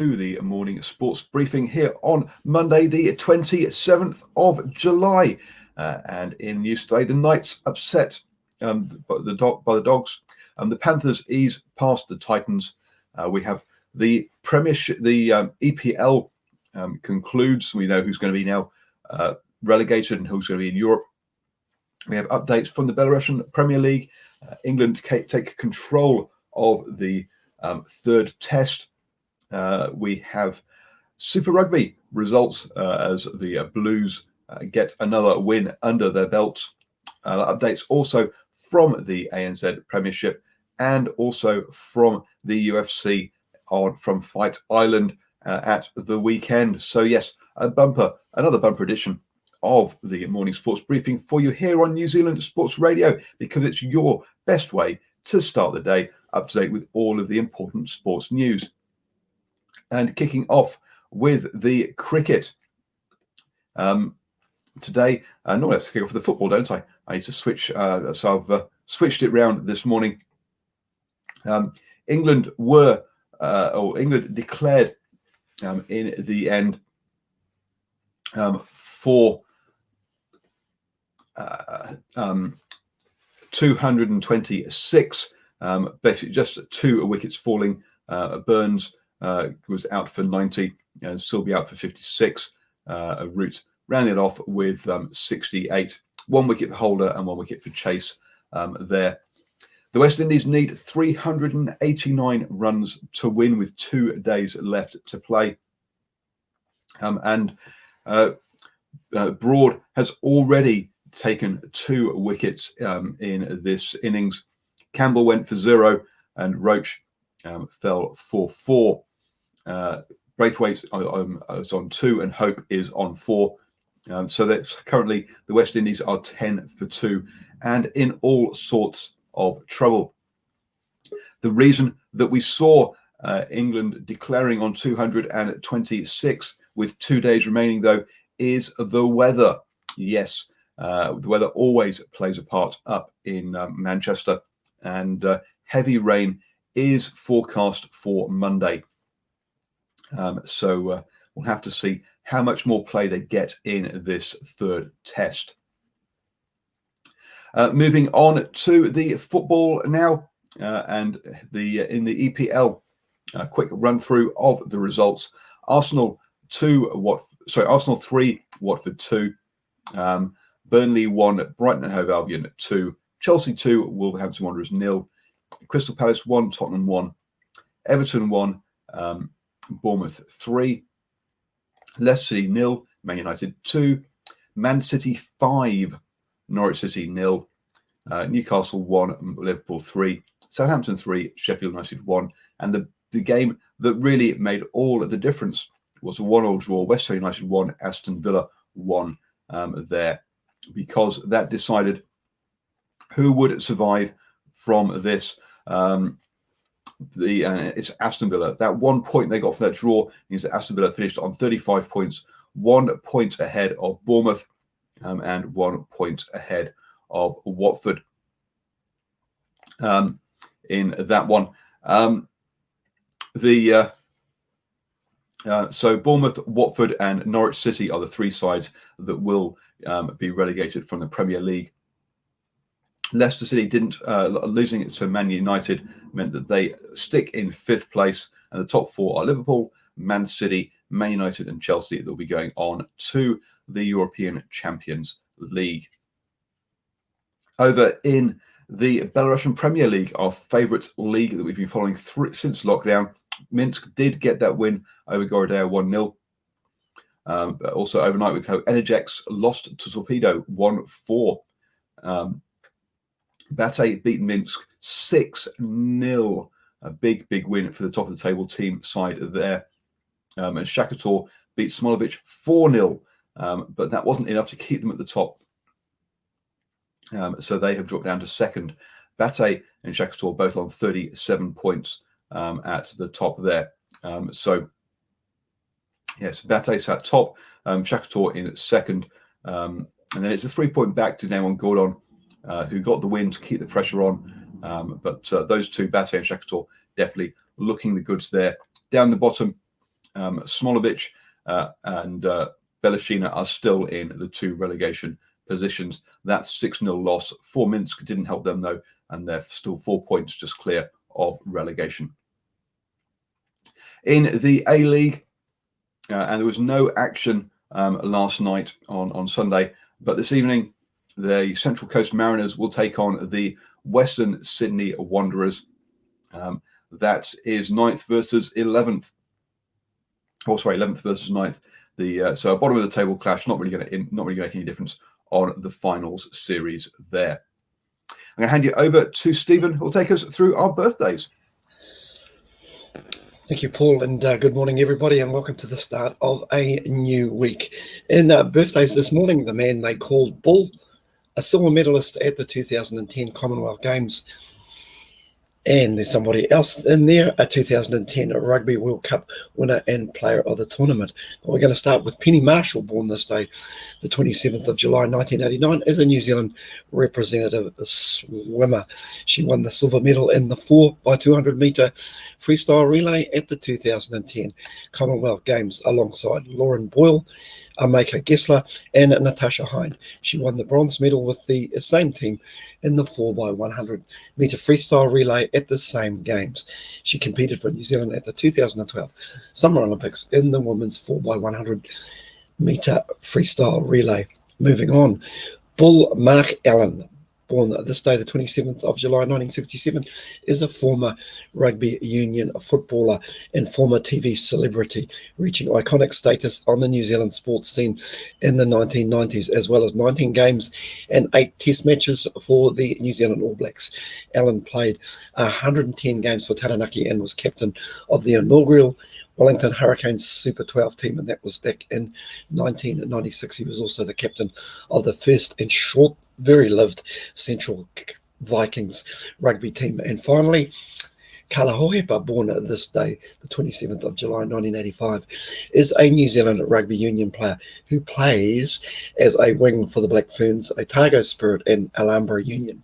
The morning sports briefing here on Monday, the 27th of July. And in news today, the Knights upset by the Dogs. The Panthers ease past the Titans. We have the Premiership, the EPL concludes. We know who's going to be now relegated and who's going to be in Europe. We have updates from the Belarusian Premier League. England take control of the third test. We have Super Rugby results as the Blues get another win under their belts. Updates also from the ANZ Premiership and also from the UFC from Fight Island at the weekend. So yes, another bumper edition of the morning sports briefing for you here on New Zealand Sports Radio, because it's your best way to start the day up to date with all of the important sports news. And kicking off with the cricket. Today, normally let's kick off with the football, don't I? I need to switch, so I've switched it round this morning. England declared in the end for 226, basically just 2 wickets falling. Burns was out for 90 and still be out for 56. Root rounded off with 68. 1 wicket for Holder and 1 wicket for Chase there. The West Indies need 389 runs to win with 2 days left to play. Broad has already taken 2 wickets in this innings. Campbell went for 0 and Roach fell for 4. Braithwaite is on 2 and Hope is on 4. So that's currently the West Indies are 10 for 2 and in all sorts of trouble. The reason that we saw England declaring on 226 with 2 days remaining, though, is the weather. Yes, the weather always plays a part up in Manchester, and heavy rain is forecast for Monday. So we'll have to see how much more play they get in this third test. Moving on to the football now, and in the EPL, a quick run through of the results. Arsenal 3, Watford 2. Burnley 1, Brighton and Hove Albion 2. Chelsea 2, Wolverhampton Wanderers 0. Crystal Palace 1, Tottenham 1. Everton 1, Bournemouth 3. Leicester City 0, Man United 2. Man City 5, Norwich City 0. Newcastle 1, Liverpool 3. Southampton 3, Sheffield United 1. And the game that really made all of the difference was a 1-1 draw. West Ham United 1, Aston Villa 1 there, because that decided who would survive from this. It's Aston Villa. That 1 point they got from that draw means that Aston Villa finished on 35 points, 1 point ahead of Bournemouth, and 1 point ahead of Watford in that one. So Bournemouth, Watford, and Norwich City are the 3 sides that will be relegated from the Premier League. Leicester City didn't. Losing it to Man United meant that they stick in 5th place, and the top 4 are Liverpool, Man City, Man United, and Chelsea. They'll be going on to the European Champions League. Over in the Belarusian Premier League, our favourite league that we've been following since lockdown, Minsk did get that win over Gorodeo 1-0. But also overnight, we've had Energex lost to Torpedo 1-4. Bate beat Minsk 6-0. A big win for the top of the table team side there. And Shakhtar beat Smolovich 4-0. But that wasn't enough to keep them at the top. So they have dropped down to 2nd. Bate and Shakhtar both on 37 points at the top there. So, yes, Bate sat top, Shakhtar in 2nd. And then it's a 3-point back to Naimon Gordon, who got the win to keep the pressure on. But those two, Bate and Shakhtar, definitely looking the goods there. Down the bottom, Smolovic and Belashina are still in the 2 relegation positions. That's 6-0 loss for Minsk. Didn't help them though, and they're still 4 points just clear of relegation. In the A-League, and there was no action last night on Sunday, but this evening the Central Coast Mariners will take on the Western Sydney Wanderers. That is 9th versus 11th. Oh, sorry, 11th versus 9th. So bottom of the table clash, not really going to make any difference on the finals series there. I'm going to hand you over to Stephen, who will take us through our birthdays. Thank you, Paul, and good morning, everybody, and welcome to the start of a new week. In birthdays this morning, the man they called Bull, a silver medalist at the 2010 Commonwealth Games. And there's somebody else in there, a 2010 Rugby World Cup winner and player of the tournament. But we're going to start with Penny Marshall, born this day, the 27th of July, 1989, is a New Zealand representative swimmer. She won the silver medal in the 4x200 metre freestyle relay at the 2010 Commonwealth Games alongside Lauren Boyle, Amaka Gessler and Natasha Hind. She won the bronze medal with the same team in the 4x100 metre freestyle relay at the same games. She competed for New Zealand at the 2012 Summer Olympics in the women's 4x100 metre freestyle relay. Moving on, Bull Mark Allen, born this day, the 27th of July, 1967, is a former rugby union footballer and former TV celebrity, reaching iconic status on the New Zealand sports scene in the 1990s, as well as 19 games and 8 test matches for the New Zealand All Blacks. Allen played 110 games for Taranaki and was captain of the inaugural Wellington Hurricanes Super 12 team, and that was back in 1996. He was also the captain of the first and very lived Central Vikings rugby team. And finally, Kala Hohepa, born this day, the 27th of July, 1985, is a New Zealand rugby union player who plays as a wing for the Black Ferns, Otago Spirit and Alhambra Union.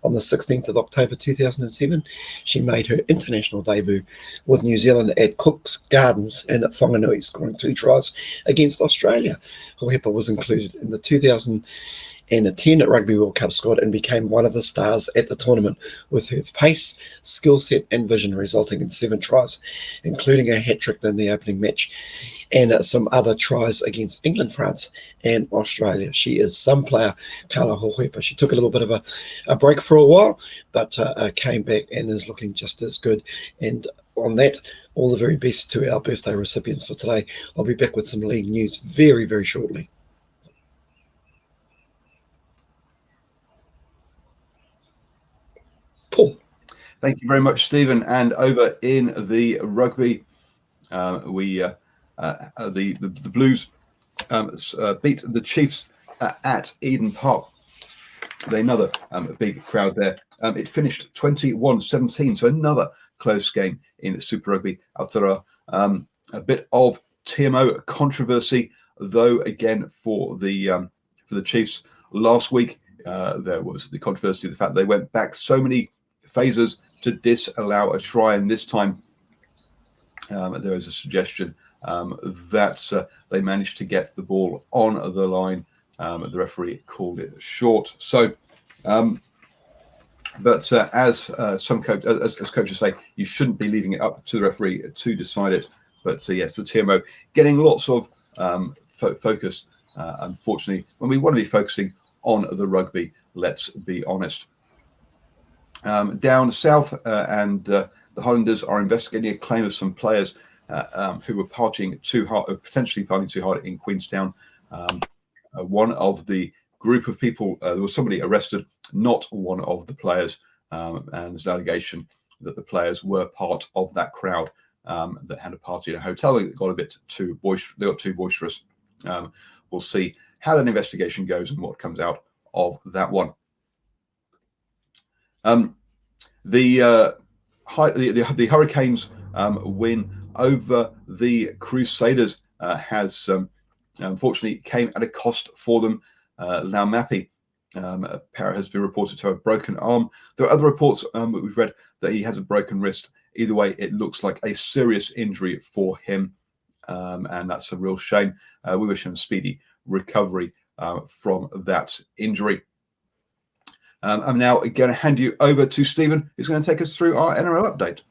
On the 16th of October 2007, she made her international debut with New Zealand at Cook's Gardens in Whanganui, scoring 2 tries against Australia. Hohepa was included in the 2010 Rugby World Cup squad and became one of the stars at the tournament, with her pace, skill set and vision resulting in 7 tries, including a hat-trick in the opening match and some other tries against England, France and Australia. She is some player, Kala Hohepa. She took a little bit of a break for a while, but came back and is looking just as good. And on that, all the very best to our birthday recipients for today. I'll be back with some league news very, very shortly. Paul. Thank you very much, Stephen. And over in the rugby, the Blues beat the Chiefs at Eden Park. Another big crowd there. It finished 21-17, so another close game in Super Rugby Aotearoa. A bit of TMO controversy, though, again for the Chiefs last week. There was the controversy of the fact they went back so many phases to disallow a try, and this time there is a suggestion that they managed to get the ball on the line. The referee called it short. So, but as some coaches say, you shouldn't be leaving it up to the referee to decide it. But yes, the TMO getting lots of focus. Unfortunately, when we want to be focusing on the rugby, let's be honest. Down south, and the Highlanders are investigating a claim of some players who were partying too hard, potentially partying too hard in Queenstown. One of the group of people, there was somebody arrested, not one of the players, and there's an allegation that the players were part of that crowd that had a party in a hotel. It got a bit too boisterous. They got too boisterous. We'll see how that investigation goes and what comes out of that one. The Hurricanes win over the Crusaders has unfortunately came at a cost for them. Laumapi has been reported to have a broken arm. There are other reports that we've read that he has a broken wrist. Either way, it looks like a serious injury for him. and that's a real shame. We wish him speedy recovery from that injury. I'm now going to hand you over to Stephen, who's going to take us through our NRL update.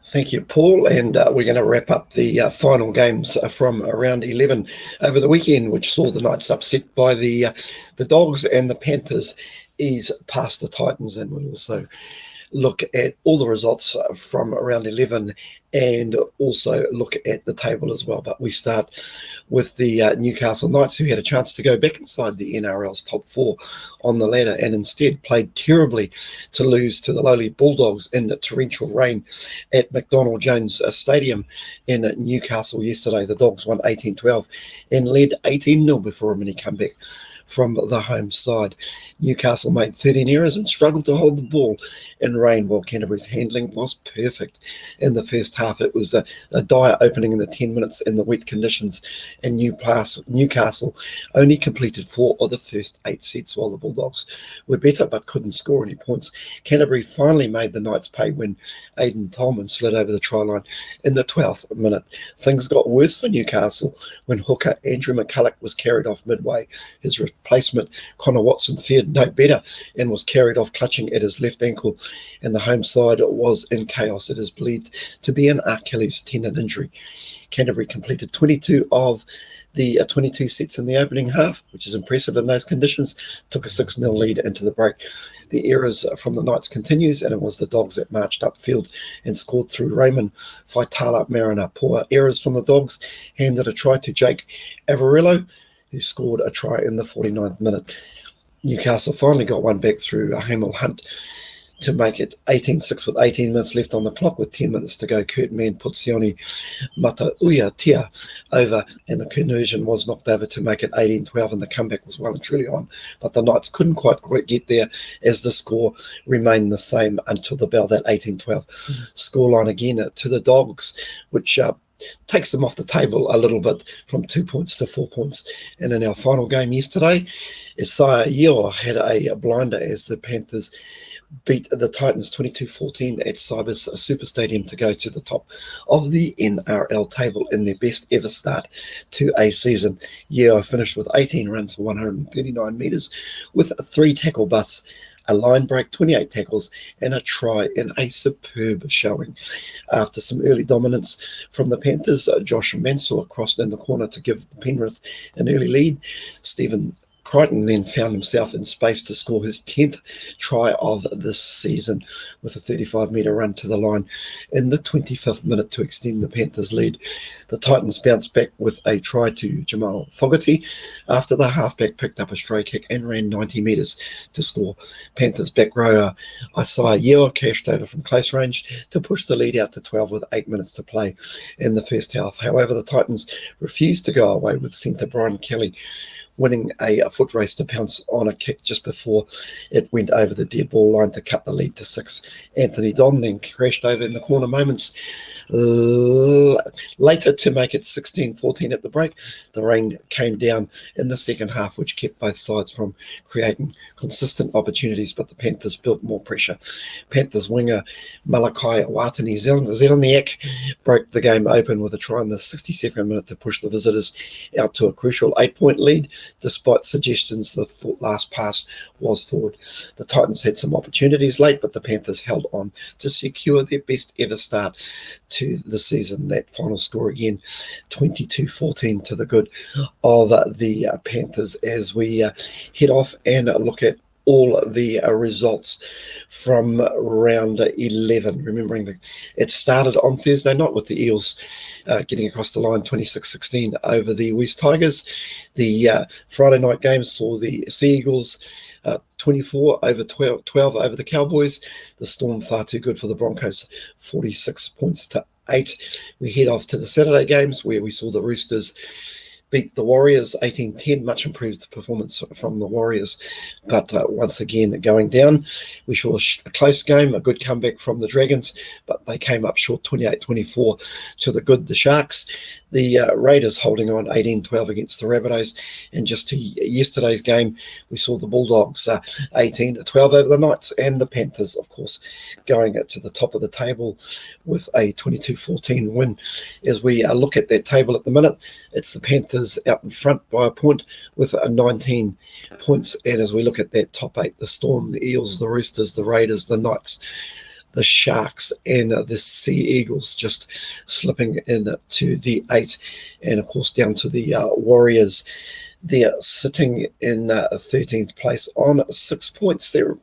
Thank you, Paul. And we're going to wrap up the final games from round 11 over the weekend, which saw the Knights upset by the Dogs, and the Panthers ease past the Titans. And we'll also look at all the results from round 11 and also look at the table as well. But we start with the Newcastle Knights, who had a chance to go back inside the NRL's top 4 on the ladder and instead played terribly to lose to the lowly Bulldogs in torrential rain at McDonald Jones Stadium in Newcastle yesterday. The Dogs won 18-12 and led 18-0 before a mini comeback from the home side. Newcastle made 13 errors and struggled to hold the ball in rain, while Canterbury's handling was perfect in the first half. It was a dire opening in the 10 minutes in the wet conditions, and Newcastle only completed 4 of the first 8 sets, while the Bulldogs were better but couldn't score any points. Canterbury finally made the Knights pay when Aidan Tolman slid over the try line in the 12th minute. Things got worse for Newcastle when hooker Andrew McCulloch was carried off midway. His replacement Connor Watson fared no better and was carried off clutching at his left ankle, and the home side was in chaos. It is believed to be an Achilles tendon injury. Canterbury completed 22 of the 22 sets in the opening half, which is impressive in those conditions. Took a 6-0 lead into the break. The errors from the Knights continues, and it was the Dogs that marched upfield and scored through Raymond Faitala Mariner. Poor errors from the Dogs handed a try to Jake Averillo, who scored a try in the 49th minute. Newcastle finally got one back through a Hamill Hunt to make it 18-6 with 18 minutes left on the clock. With 10 minutes to go, Kurt Mann put Sione Matauia over, and the conversion was knocked over to make it 18-12, and the comeback was well and truly on. But the Knights couldn't quite get there, as the score remained the same until the bell, that 18-12 scoreline again to the Dogs, which takes them off the table a little bit from 2 points to 4 points. And in our final game yesterday, Isaiah Yeo had a blinder as the Panthers beat the Titans 22-14 at Cybers Super Stadium to go to the top of the NRL table in their best ever start to a season. Yeo finished with 18 runs for 139 metres with 3 tackle busts, a line break, 28 tackles, and a try in a superb showing. After some early dominance from the Panthers, Josh Mansour crossed in the corner to give Penrith an early lead. Stephen Crichton then found himself in space to score his 10th try of this season with a 35-metre run to the line in the 25th minute to extend the Panthers' lead. The Titans bounced back with a try to Jamal Fogarty after the halfback picked up a stray kick and ran 90 metres to score. Panthers back rower Isaiah Yeo cashed over from close range to push the lead out to 12 with 8 minutes to play in the first half. However, the Titans refused to go away, with centre Brian Kelly winning a foot race to pounce on a kick just before it went over the dead ball line to cut the lead to 6. Anthony Don then crashed over in the corner moments later to make it 16-14 at the break. The rain came down in the second half, which kept both sides from creating consistent opportunities, but the Panthers built more pressure. Panthers winger Malachi Watani-Zeleniak broke the game open with a try in the 62nd minute to push the visitors out to a crucial 8-point lead, despite suggestions the last pass was forward. The Titans had some opportunities late, but the Panthers held on to secure their best ever start to the season. That final score again, 22-14 to the good of the Panthers, as we head off and look at all the results from round 11. Remembering that it started on Thursday night with the Eels getting across the line 26-16 over the West Tigers. The Friday night game saw the Sea Eagles 24 over 12 over the Cowboys. The Storm far too good for the Broncos, 46 points to 8. We head off to the Saturday games, where we saw the Roosters beat the Warriors 18-10, much improved performance from the Warriors, but once again going down. We saw a close game, a good comeback from the Dragons, but they came up short 28-24 to the Sharks. The Raiders holding on 18-12 against the Rabbitohs, and just to yesterday's game, we saw the Bulldogs 18-12 over the Knights, and the Panthers, of course, going to the top of the table with a 22-14 win. As we look at that table at the minute, it's the Panthers out in front by a point with 19 points. And as we look at that top 8, the Storm, the Eels, the Roosters, the Raiders, the Knights, the Sharks, and the Sea Eagles just slipping into the 8. And of course down to the Warriors. They're sitting in 13th place on 6 points. They're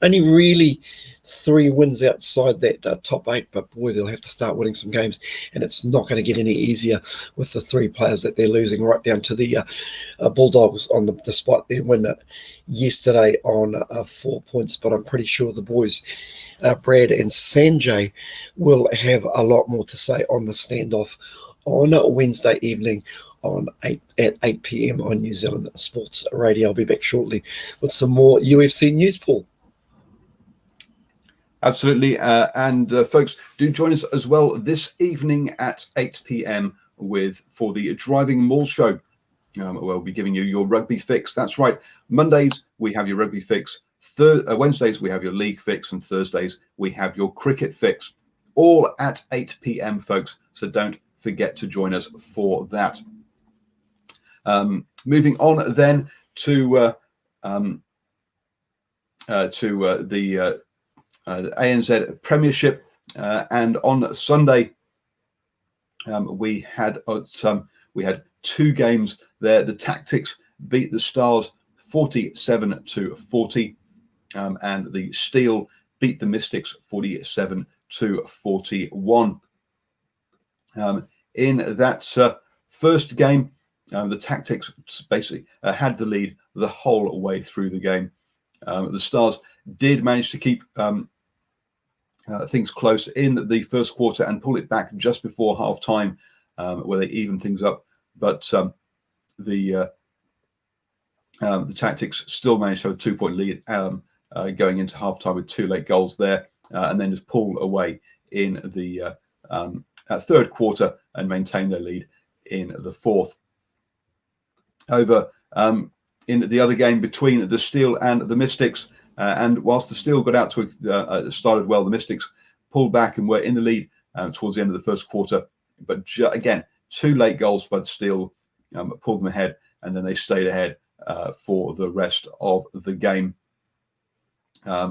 only really 3 wins outside that top 8, but boy, they'll have to start winning some games, and it's not going to get any easier with the 3 players that they're losing, right down to the Bulldogs despite their win yesterday on 4 points. But I'm pretty sure the boys, Brad and Sanjay, will have a lot more to say on the standoff on Wednesday evening at 8 p.m. on New Zealand Sports Radio. I'll be back shortly with some more UFC news, Paul. Absolutely. And folks, do join us as well this evening at 8 p.m. for the Driving Mall Show. We'll be giving you your rugby fix. That's right. Mondays, we have your rugby fix. Wednesdays, we have your league fix. And Thursdays, we have your cricket fix. All at 8 p.m., folks. So don't forget to join us for that. Moving on then to the ANZ Premiership, and on Sunday we had 2 games there. The Tactics beat the Stars 47-40, and the Steel beat the Mystics 47-41. In that first game, the Tactics basically had the lead the whole way through the game. The Stars did manage to keep things close in the first quarter and pull it back just before half time, where they evened things up. But the Tactics still managed to have a 2-point lead going into half time with 2 late goals there, and then just pull away in the third quarter and maintain their lead in the fourth. Over in the other game between the Steel and the Mystics, and whilst the Steel got out to started well, the Mystics pulled back and were in the lead towards the end of the first quarter. But again, 2 late goals by the Steel pulled them ahead, and then they stayed ahead for the rest of the game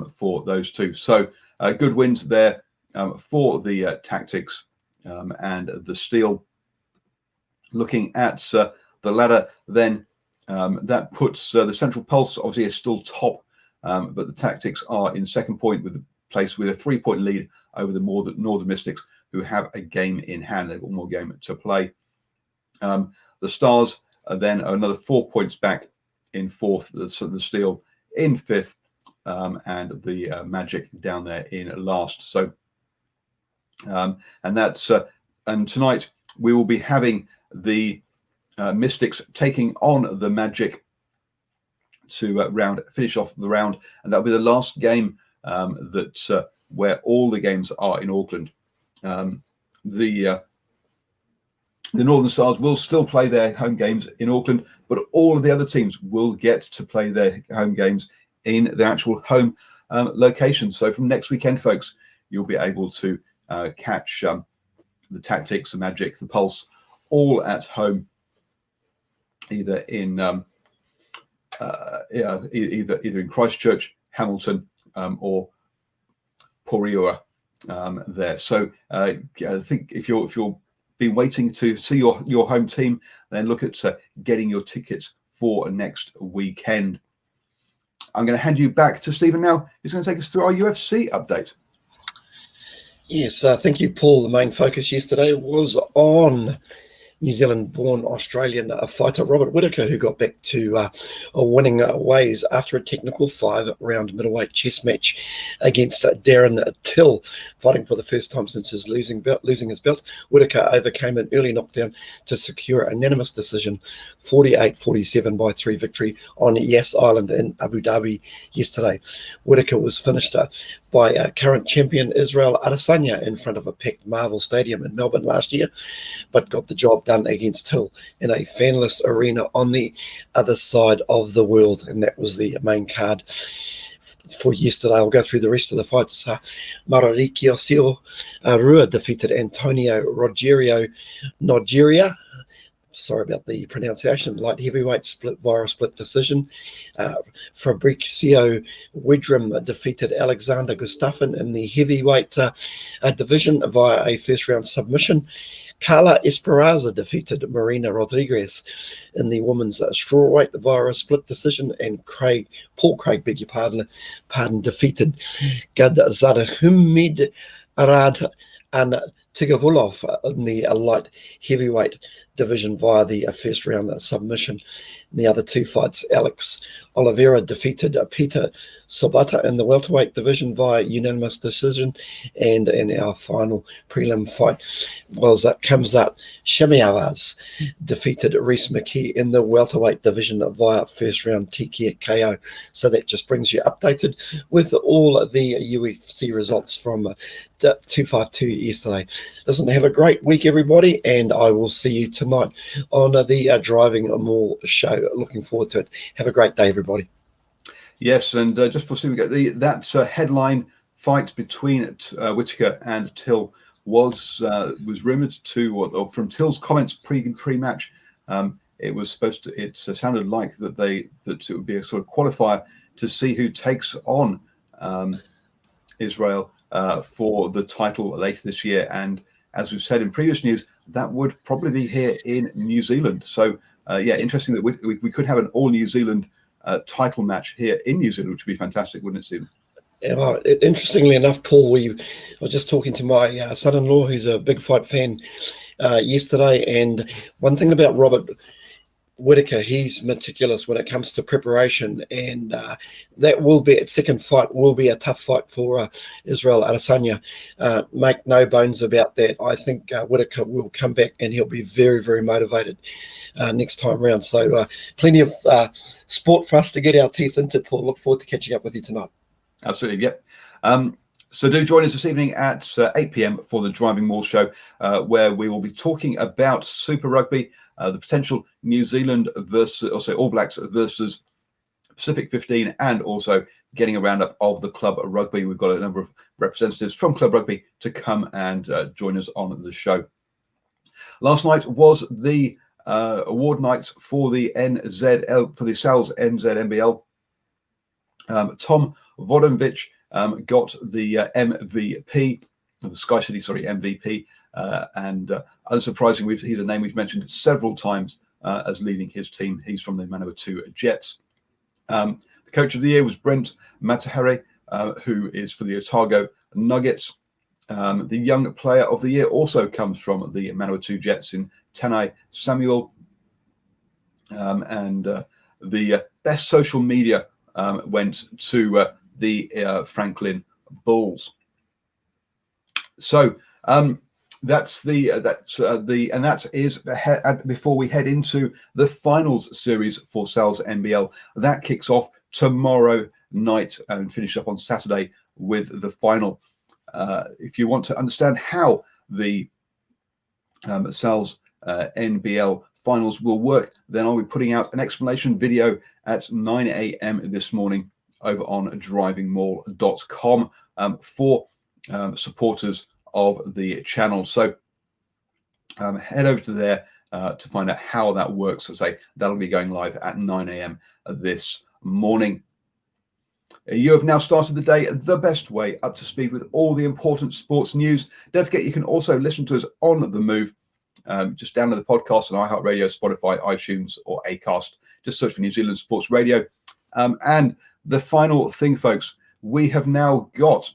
for those 2. So good wins there for the Tactics and the Steel. Looking at the ladder then, that puts the Central Pulse obviously is still top, but the Tactics are in second point with a 3-point lead over the Northern Mystics, who have a game in hand. They've got more game to play. The Stars are then another 4 points back in fourth, the Steel in fifth, and the Magic down there in last. So, and tonight we will be having the Mystics taking on the Magic to finish off the round, and that'll be the last game where all the games are in Auckland. The Northern Stars will still play their home games in Auckland, but all of the other teams will get to play their home games in the actual home location. So from next weekend, folks, you'll be able to catch the Tactics, the Magic, the Pulse, all at home, either in either in Christchurch, Hamilton, or Poreua there. So I think if you're been waiting to see your home team, then look at getting your tickets for next weekend. I'm going to hand you back to Stephen now. He's going to take us through our UFC update. Yes, thank you, Paul. The main focus yesterday was on New Zealand-born Australian fighter Robert Whittaker, who got back to winning ways after a technical 5-round middleweight chess match against Darren Till, fighting for the first time since his losing his belt. Whittaker overcame an early knockdown to secure a unanimous decision 48-47 by 3 victory on Yas Island in Abu Dhabi yesterday. Whittaker was finished by current champion Israel Adesanya in front of a packed Marvel Stadium in Melbourne last year, but got the job done against Hill in a fanless arena on the other side of the world, and that was the main card for yesterday. I'll go through the rest of the fights. Marariki Rua defeated Antonio Rogerio Nogueira. Sorry about the pronunciation. Light heavyweight split via a split decision. Fabricio Wedrum defeated Alexander Gustafsson in the heavyweight division via a first-round submission. Carla Esperanza defeated Marina Rodriguez in the women's strawweight via a split decision, and Paul Craig, defeated Gadzarahumid Arad and Tigavulov in the light heavyweight division via the first round submission. In the other two fights, Alex Oliveira defeated Peter Sobata in the welterweight division via unanimous decision, and in our final prelim fight was Kamzat Shemiavaz defeated Reese McKee in the welterweight division via first round TKO. So that just brings you updated with all the UFC results from 252 yesterday. Listen, have a great week, everybody, and I will see you tonight on the Driving Mall show. Looking forward to it. Have a great day, everybody. Yes, and just for we get that headline fight between Whittaker and Till was rumored to, or from Till's comments pre-match, it was supposed to. It sounded like that it would be a sort of qualifier to see who takes on Israel for the title later this year. And as we've said in previous news, that would probably be here in New Zealand. So interesting that we could have an all New Zealand title match here in New Zealand, which would be fantastic, wouldn't it, Stephen? Interestingly enough, Paul, I was just talking to my son-in-law, who's a big fight fan, yesterday, and one thing about Robert Whittaker, he's meticulous when it comes to preparation, and that will be its second fight will be a tough fight for Israel Adesanya. Make no bones about that. I think Whittaker will come back and he'll be very, very motivated next time round. So plenty of sport for us to get our teeth into, Paul. Look forward to catching up with you tonight. Absolutely, yep. So do join us this evening at 8 p.m. for the Driving Mall show, where we will be talking about Super Rugby, the potential New Zealand All Blacks versus Pacific 15, and also getting a roundup of the Club Rugby. We've got a number of representatives from Club Rugby to come and join us on the show. Last night was the award nights for the NZL, for the Sal's NZ Tom Vodovic got the MVP, the Sky City, MVP, and unsurprisingly, he's a name we've mentioned several times as leading his team. He's from the Manawatu Jets. The Coach of the Year was Brent Matahari, who is for the Otago Nuggets. The Young Player of the Year also comes from the Manawatu Jets in Tanai Samuel. And the Best Social Media went to the Franklin Bulls. So that is before we head into the finals series for Sal's NBL. That kicks off tomorrow night and finish up on Saturday with the final. If you want to understand how the Sal's NBL finals will work, then I'll be putting out an explanation video at 9 a.m. this morning over on drivingmall.com for supporters of the channel. So head over to there to find out how that works. As I say, that'll be going live at 9 a.m. this morning. You have now started the day the best way, up to speed with all the important sports news. Don't forget, you can also listen to us on the move. Just download the podcast on iHeartRadio, Spotify, iTunes, or Acast. Just search for New Zealand Sports Radio. And the final thing, folks, we have now got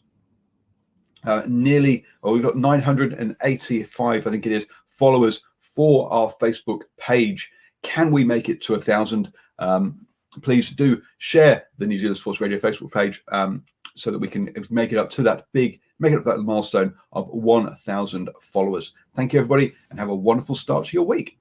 we've got 985, I think it is, followers for our Facebook page. Can we make it to 1,000? Please do share the New Zealand Sports Radio Facebook page so that we can make it up to that milestone of 1,000 followers. Thank you, everybody, and have a wonderful start to your week.